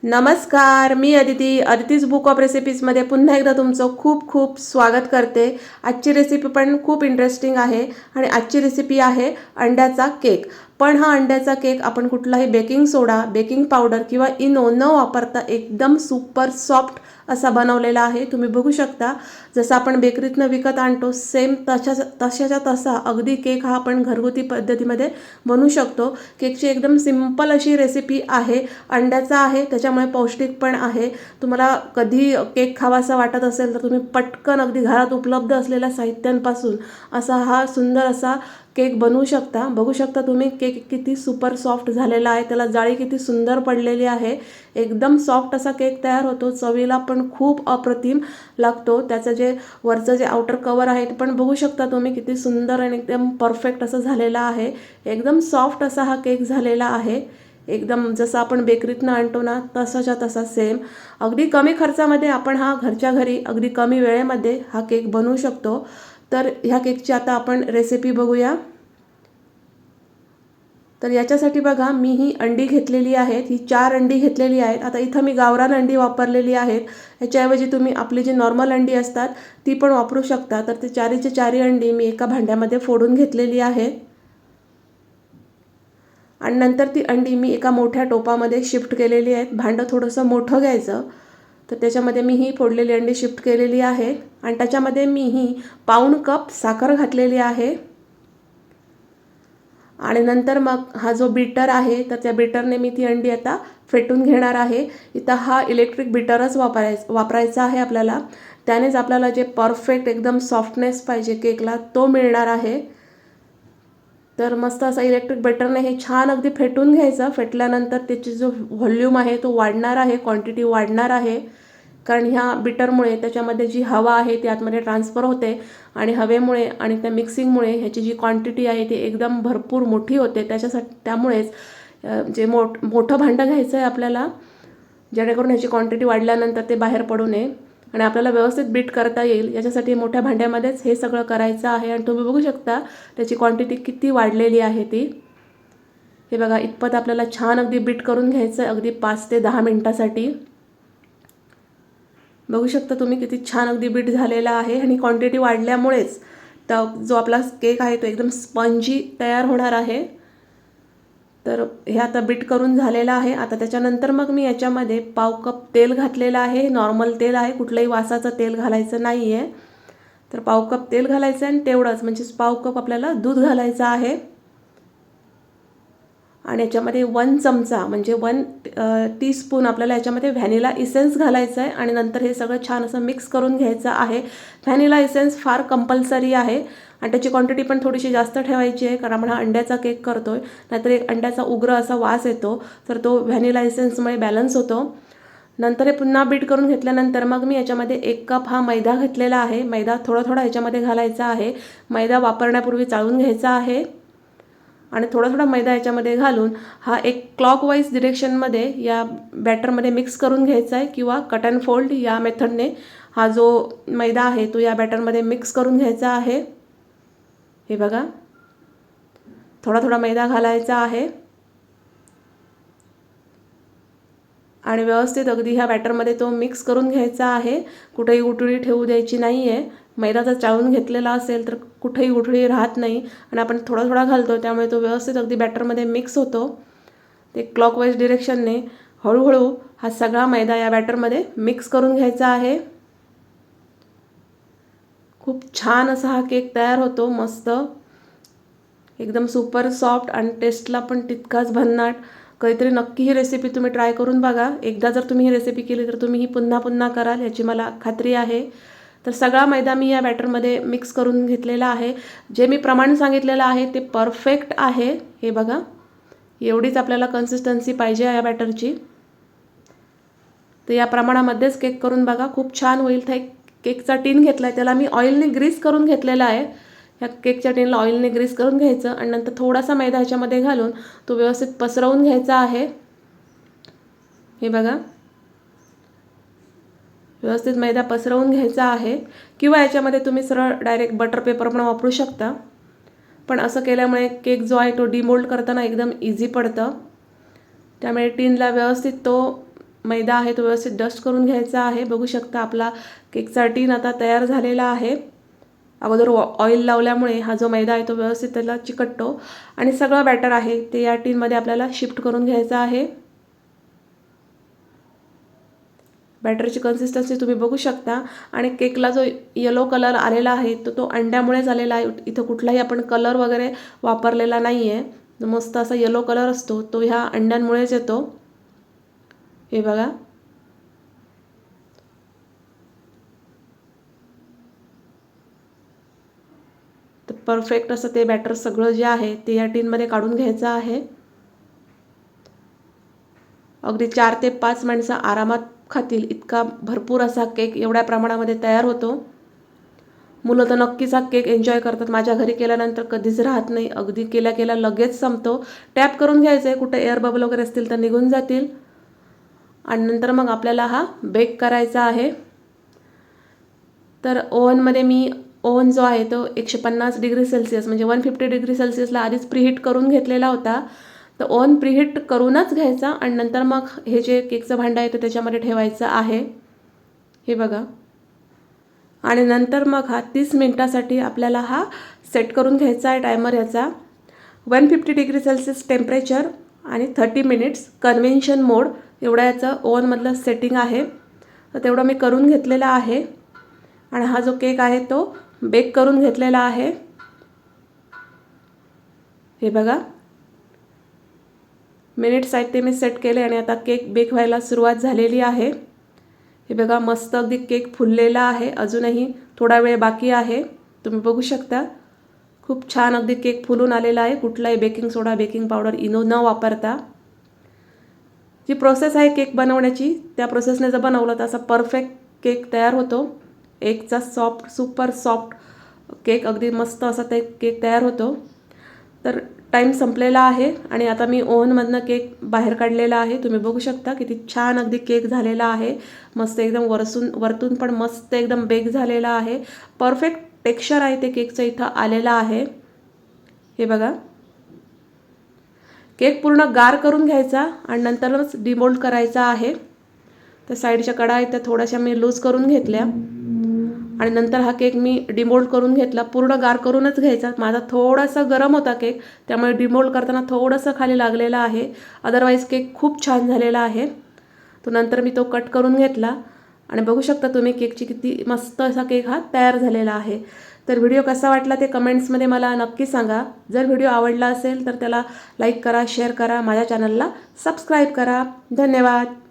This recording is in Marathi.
नमस्कार, मी अदितीज बुक ऑफ रेसिपीजमध्ये पुन्हा एकदा तुमचं खूप खूप स्वागत करते। आजची रेसिपी पण खूप इंटरेस्टिंग आहे आणि आजची रेसिपी आहे अंड्याचा केक। पण हा अंड्याचा केक आपण कुठलाही बेकिंग सोडा, बेकिंग पावडर किंवा इनो न वापरता एकदम सुपर सॉफ्ट असा बनवलेला आहे। तुम्ही बघू शकता, जसं आपण बेकरीतनं विकत आणतो सेम तशाच्या तसा अगदी केक हा आपण घरगुती पद्धतीमध्ये बनवू शकतो। केकची एकदम सिंपल अशी रेसिपी आहे, अंड्याचा आहे, त्याच्यामुळे पौष्टिक पण आहे। तुम्हाला कधी केक खावासा वाटत असेल तर तुम्ही पटकन अगदी घरात उपलब्ध असलेल्या साहित्यांपासून असा हा सुंदर असा केक बनवू शकता। बघू शकता तुम्ही केक किती सुपर सॉफ्ट झालेला आहे, त्याला जाळी किती सुंदर पडलेली आहे। एकदम सॉफ्ट असा केक तयार होतो, चवीला पण खूप अप्रतिम लागतो। त्याचं जे वरचं जे आउटर कवर आहे ते पण बघू शकता तुम्ही किती सुंदर आणि एकदम परफेक्ट असं झालेला आहे। एकदम सॉफ्ट असा हा केक झालेला आहे, एकदम जसं आपण बेकरीतनं आणतो ना तसाच्या तसा सेम। अगदी कमी खर्चामध्ये आपण हा घरच्या घरी अगदी कमी वेळेमध्ये हा केक बनवू शकतो। तर ह्या केकची आता आपण रेसिपी बघूया। तर याच्यासाठी बघा, मी ही अंडी घेतलेली आहेत, ही 4 अंडी घेतलेली आहेत। आता इथं मी गावरान अंडी वापरलेली आहेत, याच्याऐवजी तुम्ही आपली जी नॉर्मल अंडी असतात ती पण वापरू शकता। तर ते चारीचे चारी अंडी मी एका भांड्यामध्ये फोडून घेतलेली आहेत आणि नंतर ती अंडी मी एका मोठ्या टोपामध्ये शिफ्ट केलेली आहेत। भांडं थोडंसं मोठं घ्यायचं, तर त्याच्यामध्ये मी ही फोडलेली अंडी शिफ्ट केलेली आहे आणि त्याच्यामध्ये मी ही पाऊण कप साखर घातलेली आहे आणि नंतर मग हा जो बीटर आहे तर त्या बीटरने मी ती अंडी आता फेटून घेणार आहे। इथं हा इलेक्ट्रिक बीटरच वापरायचा आहे आपल्याला, त्यानेच आपल्याला जे परफेक्ट एकदम सॉफ्टनेस पाहिजे केकला तो मिळणार आहे। तर मस्त असा इलेक्ट्रिक बीटरने हे छान अगदी फेटून घ्यायचं। फेटल्यानंतर त्याची जो व्हॉल्यूम आहे तो वाढणार आहे, क्वांटिटी वाढणार आहे, कारण ह्या बीटरमुळे त्याच्यामध्ये जी हवा आहे ती आतमध्ये ट्रान्सफर होते आणि हवेमुळे आणि त्या मिक्सिंगमुळे ह्याची जी क्वांटिटी आहे ती एकदम भरपूर मोठी होते। त्यामुळेच मोठं भांडं घ्यायचं आहे आपल्याला, जेणेकरून ह्याची क्वांटिटी वाढल्यानंतर ते बाहेर पडू नये आणि आपल्याला व्यवस्थित बीट करता येईल, याच्यासाठी मोठ्या भांड्यामध्येच हे सगळं करायचं आहे। आणि तुम्ही बघू शकता त्याची क्वांटिटी किती वाढलेली आहे ती। हे बघा, इतपत आपल्याला छान अगदी बीट करून घ्यायचं आहे, अगदी 5 ते 10 मिनिटासाठी। बघू शकता तुम्ही किती छान अगदी बीट झालेला आहे आणि क्वांटिटी वाढल्यामुळेच जो आपला केक आहे तो एकदम स्पंजी तयार होणार आहे। तर हे आता बीट करून झालेलं आहे। आता त्याच्यानंतर मग मी याच्यामध्ये पाव कप तेल घातलेलं आहे, नॉर्मल तेल आहे, कुठलंही वासाचं तेल घालायचं नाही आहे। तर पाव कप तेल घालायचं आणि तेवढंच म्हणजे पाव कप आपल्याला दूध घालायचं आहे आणि याच्यामध्ये 1 चमचा म्हणजे 1 टीस्पून आपल्याला याच्यामध्ये व्हॅनिला इसेन्स घालायचं आहे आणि नंतर हे सगळं छान असं मिक्स करून घ्यायचं आहे। व्हॅनिला इसेन्स फार कंपल्सरी आहे आणि त्याची क्वांटिटी पण थोडीशी जास्त ठेवायची आहे, कारण आपण हा अंड्याचा केक करतोय, नाहीतर एक अंड्याचा उग्र असा वास येतो, तर तो व्हॅनिला इसेन्समुळे बॅलन्स होतो। नंतर हे पुन्हा बीट करून घेतल्यानंतर मग मी याच्यामध्ये 1 कप हा मैदा घातलेला आहे। मैदा थोडा थोडा याच्यामध्ये घालायचा आहे, मैदा वापरण्यापूर्वी चाळून घ्यायचा आहे आणि थोडा थोडा मैदा याच्यामध्ये घालून हा एक क्लॉकवाईज डिरेक्शनमध्ये या बॅटरमध्ये मिक्स करून घ्यायचा आहे, किंवा कट अँड फोल्ड या मेथडने हा जो मैदा आहे तो या बॅटरमध्ये मिक्स करून घ्यायचा आहे। हे बघा, थोडा थोडा मैदा घालायचा आहे आणि व्यवस्थित अगदी ह्या बॅटरमध्ये तो मिक्स करून घ्यायचा आहे। कुठेही गुठळी ठेवू द्यायची नाही आहे। मैदा जर चाळून घेतलेला असेल तर कुठेही गुठळी राहत नाही आणि आपण थोडा थोडा घालतो, त्यामुळे तो व्यवस्थित अगदी बॅटरमध्ये मिक्स होतो। ते क्लॉकवाईज डिरेक्शनने हळूहळू हा सगळा मैदा या बॅटरमध्ये मिक्स करून घ्यायचा आहे। खूप छान असा हा केक तयार होतो, मस्त एकदम सुपर सॉफ्ट आणि टेस्टला पण तितकाच भन्नाट। कधीतरी नक्की ही रेसिपी तुम्ही ट्राय करून बघा। एकदा जर तुम्ही ही रेसिपी केली तर तुम्ही ही पुन्हा पुन्हा कराल याची मला खात्री आहे। तर सगळा मैदा मी या बॅटरमध्ये मिक्स करून घेतलेला आहे। जे मी प्रमाण सांगितलेलं आहे ते परफेक्ट आहे। हे बघा, एवढीच आपल्याला कन्सिस्टन्सी पाहिजे या बॅटरची। तर या प्रमाणामध्येच केक करून बघा, खूप छान होईल। तर केकचा टीन घेतला आहे, त्याला मी ऑइलने ग्रीस करून घेतलेला आहे। ह्या केकच्या टीनला ऑइलने ग्रीस करून घ्यायचं आणि नंतर थोडासा मैदा ह्याच्यामध्ये घालून तो व्यवस्थित पसरवून घ्यायचा आहे। हे बघा, व्यवस्थित मैदा पसरवून घ्यायचा आहे, किंवा याच्यामध्ये तुम्ही सरळ डायरेक्ट बटर पेपर पण वापरू शकता। पण असं केल्यामुळे केक जो आहे तो डिमोल्ड करताना एकदम इझी पडतं, त्यामुळे टीनला व्यवस्थित तो मैदा आहे तो व्यवस्थित डस्ट करून घ्यायचा आहे। बघू शकता आपला केकचा टीन आता तयार झालेला आहे। अगोदर ऑइल लावल्यामुळे हा जो मैदा आहे तो व्यवस्थित त्याला चिकटतो आणि सगळं बॅटर आहे ते या टीनमध्ये आपल्याला शिफ्ट करून घ्यायचं आहे। बॅटरची कन्सिस्टन्सी तुम्ही बघू शकता आणि केकला जो येलो कलर आलेला आहे तो अंड्यामुळेच आलेला आहे। इथं कुठलाही आपण कलर वगैरे वापरलेला नाही आहे। मस्त असा येलो कलर असतो तो ह्या अंड्यांमुळेच येतो। हे बघा, तर परफेक्ट असं ते बॅटर सगळं जे आहे ते या टीनमध्ये काढून घ्यायचं आहे। अगदी 4 ते 5 माणसं आरामात खातील इतका भरपूर असा केक एवढ्या प्रमाणामध्ये तयार होतो। मुलं तर नक्कीच हा केक एन्जॉय करतात। माझ्या घरी केल्यानंतर कधीच राहत नाही, अगदी केल्या लगेच संपतो। टॅप करून घ्यायचं आहे, कुठे एअर बबल वगैरे असतील तर निघून जातील आणि नंतर मग आपल्याला हा बेक करायचा आहे। तर ओव्हन जो आहे तो 150 डिग्री सेल्सिअस म्हणजे 150 डिग्री सेल्सिअसला आधीच प्रीहीट करून घेतलेला होता। तर ओव्हन प्रीहीट करूनच घ्यायचा आणि नंतर मग हे जे केकचं भांडं आहे ते त्याच्यामध्ये ठेवायचं आहे। हे बघा, आणि नंतर मग हा 30 मिनिटासाठी आपल्याला हा सेट करून घ्यायचा आहे टायमर याचा। 150 डिग्री सेल्सिअस टेम्परेचर आणि 30 मिनिट्स कन्व्हेन्शन मोड एवढा याचं ओव्हनमधलं सेटिंग आहे। तर तेवढं मी करून घेतलेला आहे आणि हा जो केक आहे तो बेक करून घेतलेला आहे। हे बघा, मिनिट्स आहेत ते मी सेट केले आणि आता केक बेक व्हायला सुरुवात झालेली आहे। हे बघा, मस्त अगदी केक फुललेला आहे, अजूनही थोडा वेळ बाकी आहे। तुम्ही बघू शकता खूप छान अगदी केक फुलून आलेला आहे, कुठलाही बेकिंग सोडा बेकिंग पावडर इनो न वापरता। जी प्रोसेस आहे केक बनवण्याची त्या प्रोसेसने जर बनवलं तर असा परफेक्ट केक तयार होतो। एकचा सॉफ्ट सुपर सॉफ्ट केक अगदी मस्त असा ते केक तयार होतो। तर टाईम संपलेला आहे आणि आता मी ओव्हनमधनं केक बाहेर काढलेला आहे। तुम्ही बघू शकता किती छान अगदी केक झालेला आहे, मस्त एकदम वरतून पण मस्त एकदम बेक झालेला आहे। परफेक्ट टेक्स्चर आहे ते केकचं इथं आलेलं आहे। हे बघा, केक पूर्ण गार करून घ्यायचा आणि नंतरच डिमोल्ड करायचा आहे। तर साईडच्या कडा आहेत त्या थोड्याशा मी लूज करून घेतल्या आणि नंतर हा केक मी डिमोल्ड करून घेतला। पूर्ण गार करूनच घ्यायचा, माझा थोडासा गरम होता केक त्यामुळे डिमोल्ड करताना थोडंसं खाली लागलेला आहे, अदरवाईज केक खूप छान झालेला आहे। तो नंतर मी तो कट करून घेतला आणि बघू शकता तुम्ही केकची किती मस्त असा केक हा तयार झालेला आहे। तर व्हिडिओ कसा वाटला ते कमेंट्समध्ये मला नक्की सांगा। जर व्हिडिओ आवडला असेल तर त्याला लाईक करा, शेअर करा, माझ्या चॅनलला सबस्क्राईब करा। धन्यवाद।